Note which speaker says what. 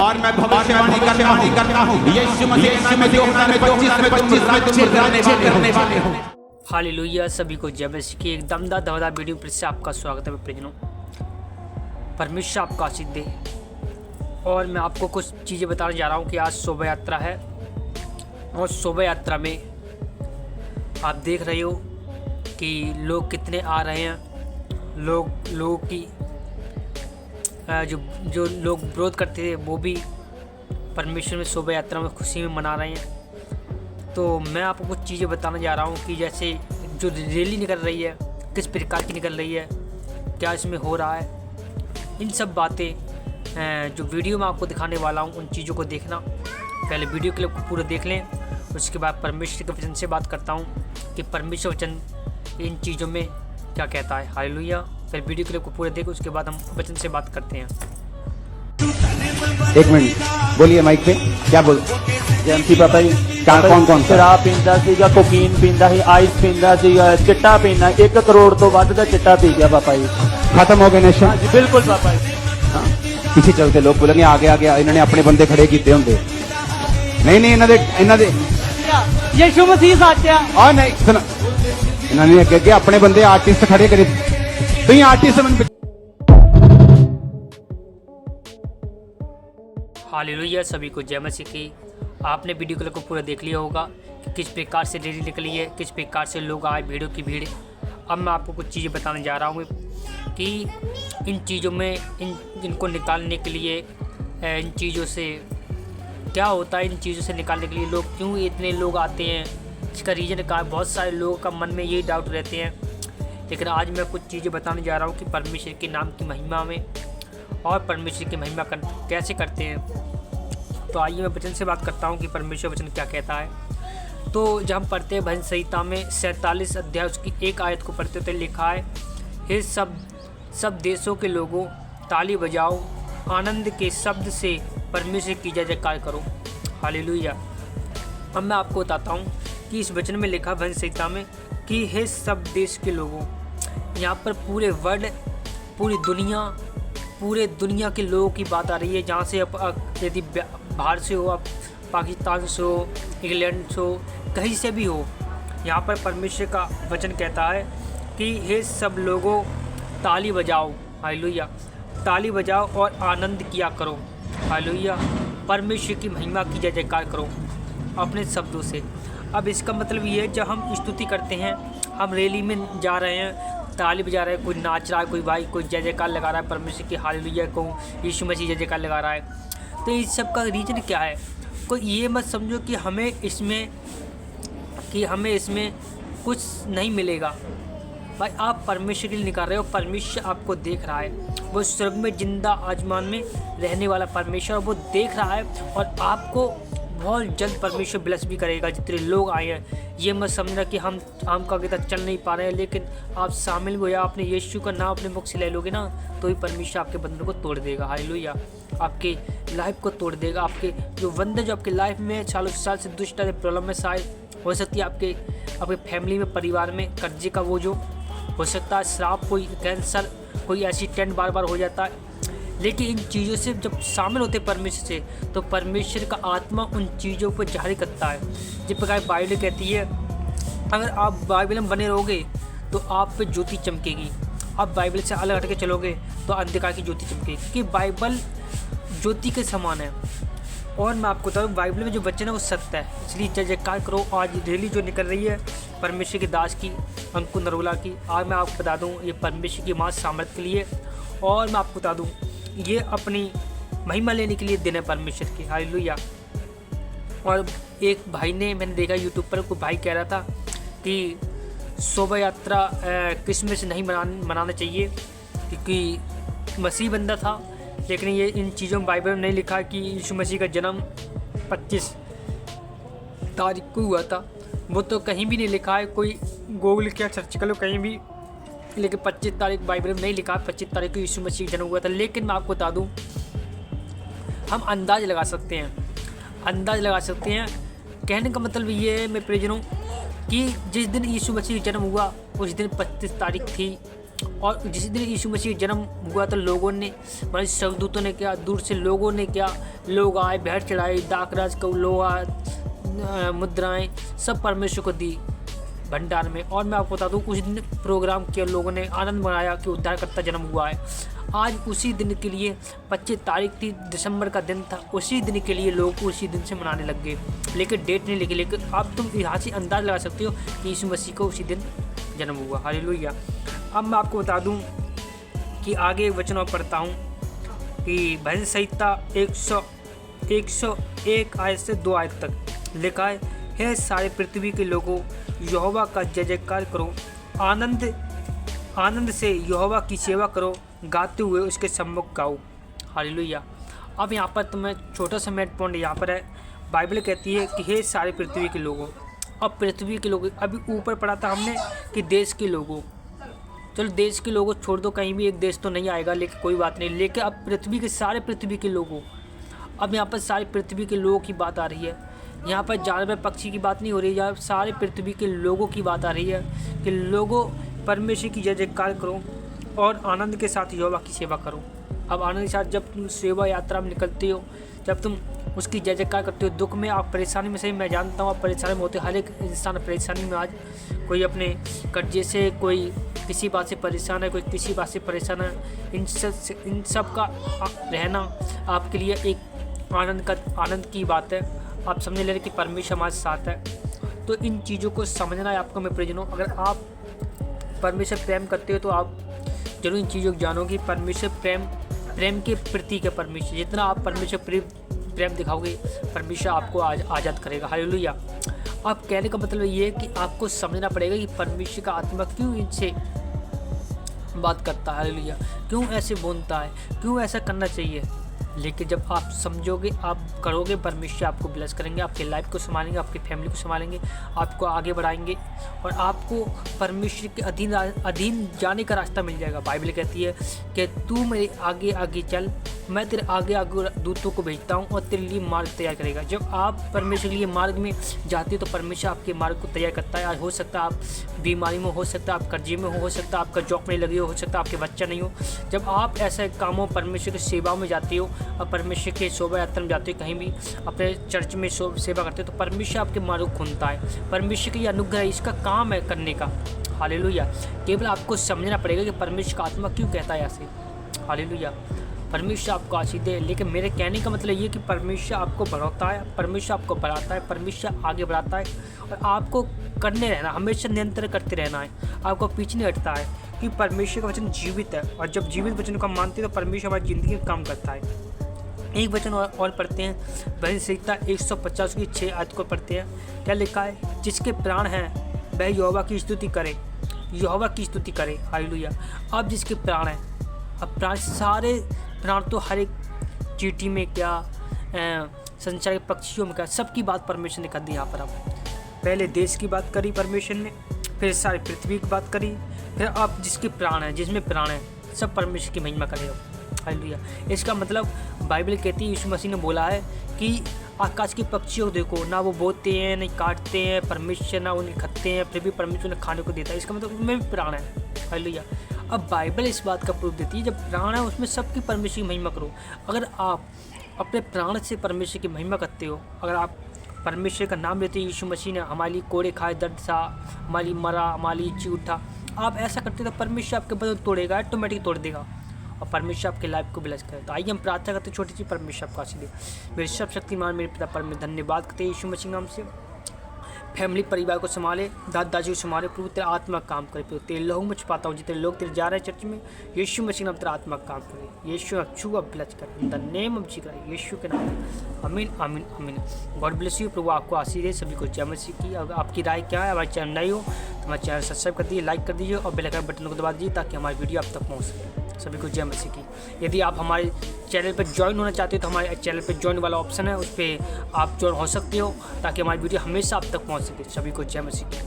Speaker 1: और मैं भविष्यवाणी करता हूँ यीशु मसीह में 2025 में तुम राज्य करने वाले हो।
Speaker 2: हालेलुया। सभी को जय मसीह की एक दमदार धमाकेदार वीडियो फिर से आपका स्वागत है प्रियजनों। परमेश्वर आपका आशीष दे। और मैं आपको कुछ चीज़ें बताने जा रहा हूँ कि आज शोभा यात्रा है और शोभा यात्रा में आप देख रहे हो कि लोग कितने आ रहे हैं। लोगों की जो लोग विरोध करते थे वो भी परमेश्वर में शोभा यात्रा में खुशी में मना रहे हैं। तो मैं आपको कुछ चीज़ें बताने जा रहा हूँ कि जैसे जो रैली निकल रही है किस प्रकार की निकल रही है, क्या इसमें हो रहा है, इन सब बातें जो वीडियो में आपको दिखाने वाला हूँ उन चीज़ों को देखना। पहले वीडियो क्लिप को पूरा देख लें, उसके बाद परमेश्वर के वचन से बात करता हूँ कि परमेश्वर वचन इन चीज़ों में क्या कहता है। हालेलुया। फिर वीडियो क्लिप को पूरे देख, उसके बाद हम वचन से बात करते हैं।
Speaker 3: एक मिनट बोलिए माइक पे, क्या बोल
Speaker 4: जयंती पापा जी
Speaker 3: कौन
Speaker 4: शराब पींदा सीगा, कोकीन पींदा ਸੀ, आइस पींदा ਸੀਗਾ, चिट्टा पीना 1 करोड़ तो ਵੱਧ ਦਾ चिट्टा पी गया पापा जी।
Speaker 3: खत्म हो गए नशे?
Speaker 4: हाँ जी बिल्कुल पापा जी।
Speaker 3: इसी चलते लोग बोलेंगे आगे इन्होंने अपने बंदे खड़े किए होंगे। नहीं इन्होंने
Speaker 4: यीशु मसीह सच है।
Speaker 3: और नहीं सुनो, इन्होंने अगे अपने बंदे आर्टिस्ट खड़े करे। तुम आर्टिस्ट
Speaker 2: हालेलुया। सभी को जय मसीह की। आपने वीडियो क्लिप को पूरा देख लिया होगा कि किस प्रकार से रैली निकली है, किस प्रकार से लोग आए, भीड़ों की भीड़। अब मैं आपको कुछ चीज़ें बताने जा रहा हूँ कि इन चीज़ों में इनको निकालने के लिए, इन चीज़ों से क्या होता है, इन चीज़ों से निकालने के लिए लोग क्यों इतने लोग आते हैं, इसका रीज़न क्या है। बहुत सारे लोगों का मन में यही डाउट रहते हैं। लेकिन आज मैं कुछ चीज़ें बताने जा रहा हूँ कि परमेश्वर के नाम की महिमा में और परमेश्वर की महिमा कैसे करते हैं। तो आइए मैं वचन से बात करता हूँ कि परमेश्वर वचन क्या कहता है। तो जब हम पढ़ते हैं भजन संहिता में 47 अध्याय उसकी 1 आयत को पढ़ते तो लिखा है, हे सब देशों के लोगों ताली बजाओ, आनंद के शब्द से परमेश्वर की जय जयकार करो। हालेलुया। अब मैं आपको बताता हूँ कि इस वचन में लिखा भजन संहिता में कि हे सब देश के लोगों, यहाँ पर पूरे वर्ल्ड, पूरे दुनिया के लोगों की बात आ रही है। जहाँ से यदि बाहर से हो, आप पाकिस्तान से हो, इंग्लैंड से हो, कहीं से भी हो, यहाँ पर परमेश्वर का वचन कहता है कि हे सब लोगों ताली बजाओ। हालेलुया। ताली बजाओ और आनंद किया करो। हालेलुया। परमेश्वर की महिमा की जय जयकार करो अपने शब्दों से। अब इसका मतलब ये है, जब हम स्तुति करते हैं, हम रैली में जा रहे हैं, ताली बजा रहे हैं, कोई नाच रहा है, कोई जय जयकार लगा रहा है परमेश्वर की, हालेलुया को यीशु मसीह जय जयकार लगा रहा है। तो इस सब का रीज़न क्या है। कोई ये मत समझो कि हमें इसमें कुछ नहीं मिलेगा। भाई आप परमेश्वर के लिए निकाल रहे हो, परमेश्वर आपको देख रहा है। वो स्वर्ग में जिंदा आसमान में रहने वाला परमेश्वर, वो देख रहा है और आपको बहुत जल्द परमेश्वर ब्लेस भी करेगा। जितने लोग आए हैं, ये मत समझना कि हम का आगे तक चल नहीं पा रहे हैं, लेकिन आप शामिल हो या आपने यीशु का नाम अपने मुख से ले लोगे ना, तो ही परमेश्वर आपके बंधन को तोड़ देगा। हालेलुया। आपके लाइफ को तोड़ देगा। आपके जो बंदे जो आपके लाइफ में सालों साल से दुष्ट प्रॉब्लम में शायद हो सकती है, आपके फैमिली में, परिवार में कर्जे का वो जो हो सकता है, श्राप, कोई कैंसर, कोई एक्सीडेंट बार बार हो जाता है। लेकिन इन चीज़ों से जब शामिल होते परमेश्वर से, तो परमेश्वर का आत्मा उन चीज़ों पर जारी करता है। जिस प्रकार बाइबल कहती है, अगर आप बाइबल में बने रहोगे तो आप पे ज्योति चमकेगी। आप बाइबल से अलग हट के चलोगे तो अंधकार की ज्योति चमकेगी, कि बाइबल ज्योति के समान है। और मैं आपको बताऊँ, बाइबल में जो वचन है वो सत्य है। इसलिए जय जयकार करो। आज रैली जो निकल रही है परमेश्वर के दास की, अंकुर नरोला की, आज मैं आपको बता दूँ ये परमेश्वर की माँ सामर्थ के लिए। और मैं आपको बता दूँ ये अपनी महिमा लेने के लिए दिन है परमेश्वर की। हालेलुया। और एक भाई ने, मैंने देखा यूट्यूब पर, कोई भाई कह रहा था कि शोभा यात्रा क्रिसमस नहीं मनाना चाहिए क्योंकि मसीह बंदा था। लेकिन ये इन चीज़ों में बाइबल में नहीं लिखा कि यीशु मसीह का जन्म 25 तारीख को हुआ था। वो तो कहीं भी नहीं लिखा है। कोई गूगल क्या सर्च कर लो कहीं भी, लेकिन 25 तारीख बाइबल में नहीं लिखा 25 तारीख को यीशु मसीह का जन्म हुआ था। लेकिन मैं आपको बता दूं, हम अंदाज़ लगा सकते हैं। कहने का मतलब ये है मेरे प्रियजनों कि जिस दिन यीशु मसीह का जन्म हुआ उस दिन 25 तारीख थी और जिस दिन यीशु मसीह जन्म हुआ तो लोगों ने, हमारे स्वर्गदूतों ने क्या, दूर से लोगों ने क्या, लोग आए, भेंट चढ़ाई, दाखराज को लोहा, मुद्राएं सब परमेश्वर को दी भंडार में। और मैं आपको बता दूं उस दिन प्रोग्राम किया, लोगों ने आनंद मनाया कि उद्धारकर्ता जन्म हुआ है। आज उसी दिन के लिए 25 तारीख थी, दिसंबर का दिन था, उसी दिन के लिए लोग उसी दिन से मनाने लग गए, लेकिन डेट नहीं लिखी। लेकिन अब तुम यहाँ से अंदाज़ लगा सकते हो कि यीशु मसीह को उसी दिन जन्म हुआ। हालेलुया। अब मैं आपको बता दूं कि आगे वचनों पढ़ता हूँ कि भजन संहिता 101 आयत से 2 आयत तक लिखा है, हे सारे पृथ्वी के लोगों, यहोवा का जय जयकार करो, आनंद से यहोवा की सेवा करो, गाते हुए उसके सम्मुख गाओ। हालेलुया। अब यहाँ पर तुम्हें छोटा सा मेन पॉइंट यहाँ पर है, बाइबल कहती है कि हे सारे पृथ्वी के लोगों। अब पृथ्वी के लोगों, अभी ऊपर पढ़ा था हमने कि देश के लोगों, चलो देश के लोगों छोड़ दो, कहीं भी एक देश तो नहीं आएगा, लेकिन कोई बात नहीं, लेकिन अब पृथ्वी के सारे पृथ्वी के लोगों, अब यहाँ पर सारी पृथ्वी के लोगों की बात आ रही है। यहाँ पर जानवर पक्षी की बात नहीं हो रही है, सारे पृथ्वी के लोगों की बात आ रही है कि लोगों परमेश्वर की जय जयकार करो और आनंद के साथ यहोवा की सेवा करो। अब आनंद के साथ जब तुम सेवा यात्रा में निकलते हो, जब तुम उसकी जय जयकार करते हो, दुख में, आप परेशानी में, सही मैं जानता हूँ आप परेशानी में होते, हर एक इंसान परेशानी में। आज कोई अपने कर्जे से, कोई किसी बात से परेशान है, कोई किसी बात से परेशान है। इन सब का रहना आपके लिए एक आनंद की बात है। आप समझ ले रहे कि परमेश्वर हमारे साथ है। तो इन चीज़ों को समझना है आपको। मैं प्रियजनों, अगर आप परमेश्वर प्रेम करते हो तो आप जरूर इन चीज़ों को जानो कि परमेश्वर प्रेम के प्रतीक है। परमेश्वर जितना आप परमेश्वर प्रेम दिखाओगे, परमेश्वर आपको आज़ाद करेगा। हालेलुया। अब कहने का मतलब ये है कि आपको समझना पड़ेगा कि परमेश्वर का आत्मा क्यों इनसे बात करता है। हालेलुया। क्यों ऐसे बोलता है, क्यों ऐसा करना चाहिए। लेकिन जब आप समझोगे, आप करोगे, परमेश्वर आपको ब्लेस करेंगे, आपके लाइफ को संभालेंगे, आपकी फैमिली को संभालेंगे, आपको आगे बढ़ाएंगे और आपको परमेश्वर के अधीन जाने का रास्ता मिल जाएगा। बाइबल कहती है कि तू मेरे आगे आगे चल, मैं तेरे आगे आगे दूतों को भेजता हूँ और तेरे लिए मार्ग तैयार करेगा। जब आप परमेश्वर के लिए मार्ग में जाते हो तो परमेश्वर आपके मार्ग को तैयार करता है। आज हो सकता है आप बीमारी में, हो सकता है आप कर्जे में हो सकता है आपका जॉब नहीं लगी हो सकता है आपके बच्चा नहीं हो। जब आप ऐसे कामों, परमेश्वर की सेवा में जाते हो और परमेश्वर के शोभा यात्रा में जाते हो, कहीं भी अपने चर्च में सेवा करते हो, तो परमेश्वर आपके मार्ग को खोलता है। परमेश्वर की अनुग्रह, इसका काम है करने का। हालेलुया। केवल आपको समझना पड़ेगा कि परमेश्वर का आत्मा क्यों कहता है ऐसे। हालेलुया। परमेश्वर आपको आशीष दे। लेकिन मेरे कहने का मतलब ये कि परमेश्वर आपको बढ़ाता है, परमेश्वर आपको बढ़ाता है, परमेश्वर आगे बढ़ाता है और आपको करने रहना, हमेशा निरंतर करते रहना है, आपको पीछे नहीं हटता है कि परमेश्वर का वचन जीवित है। और जब जीवित वचन को हम मानते हैं तो परमेश्वर हमारी ज़िंदगी में काम करता है। एक वचन और पढ़ते हैं, भजन संहिता 150 की 6 आयत को पढ़ते हैं। क्या लिखा है? जिसके प्राण हैं वह यहोवा की स्तुति करे, यहोवा की स्तुति करे। हालेलुया। अब जिसके प्राण हैं, अब प्राण, सारे प्राण तो हर एक चींटी में क्या, संसार के पक्षियों में क्या, सबकी बात परमेश्वर ने कर दी। यहाँ पर अब पहले देश की बात करी परमेश्वर ने, फिर सारी पृथ्वी की बात करी, फिर अब जिसके प्राण हैं, जिसमें प्राण है, सब परमेश्वर की महिमा करेगा। हालेलुया। इसका मतलब बाइबल कहती है, यीशु मसीह ने बोला है कि आकाश के पक्षियों को देखो, ना वो बोते हैं, नहीं काटते हैं, परमेश्वर ना उन्हें खाते हैं, फिर भी परमेश्वर ने खाने को देता है। इसका मतलब उनमें भी प्राण है। हालेलुया। अब बाइबल इस बात का प्रूफ देती है, जब प्राण है उसमें सबकी परमेश्वर की महिमा करो। अगर आप अपने प्राण से परमेश्वर की महिमा करते हो, अगर आप परमेश्वर का नाम लेते हो, यीशु मसीह ने हमारे लिए कोड़े खाए, दर्द सा, हमारी मरा, हमारी जी उठा, आप ऐसा करते हो तो परमेश्वर आपके बदन तोड़ेगा, ऑटोमेटिक तोड़ देगा और परमेश्वर आपके लाइफ को ब्लेस करे। तो आइए हम प्रार्थना करते हैं, छोटी सी परमेश्वर आपको आशीष दे। मेरे सब शक्तिमान मेरे पिता परमेश्वर धन्यवाद करते हैं यीशु मसीह नाम से। फैमिली परिवार को संभाले, दादा दादी को संभाले, प्रभु तेरा आत्मा काम करे। प्रभु तेरे लोगों में छुपाता हूँ, जितने लोग तेरे जा रहे हैं चर्च में, यीशु मसीह नाम तेरा आत्मा काम करे। यीशु अच्छू अब ब्लेस कर, in the name of Jesus, यीशु के नाम में आमीन आमीन आमीन। God bless you. प्रभु आपको आशीष दे। सभी को जय मसीह की। अगर आपकी राय क्या है, हमारे चैनल नए हो तो हमारे चैनल सब्सक्राइब कर दीजिए, लाइक कर दीजिए और बेल आइकन बटन को दबा दीजिए ताकि हमारी वीडियो आप तक पहुँच सके। सभी को जय मसीह की। यदि आप हमारे चैनल पर ज्वाइन होना चाहते हो तो हमारे चैनल पर ज्वाइन वाला ऑप्शन है, उस पर आप ज्वाइन हो सकते हो ताकि हमारी वीडियो हमेशा आप तक पहुंच सके। सभी को जय मसीह की।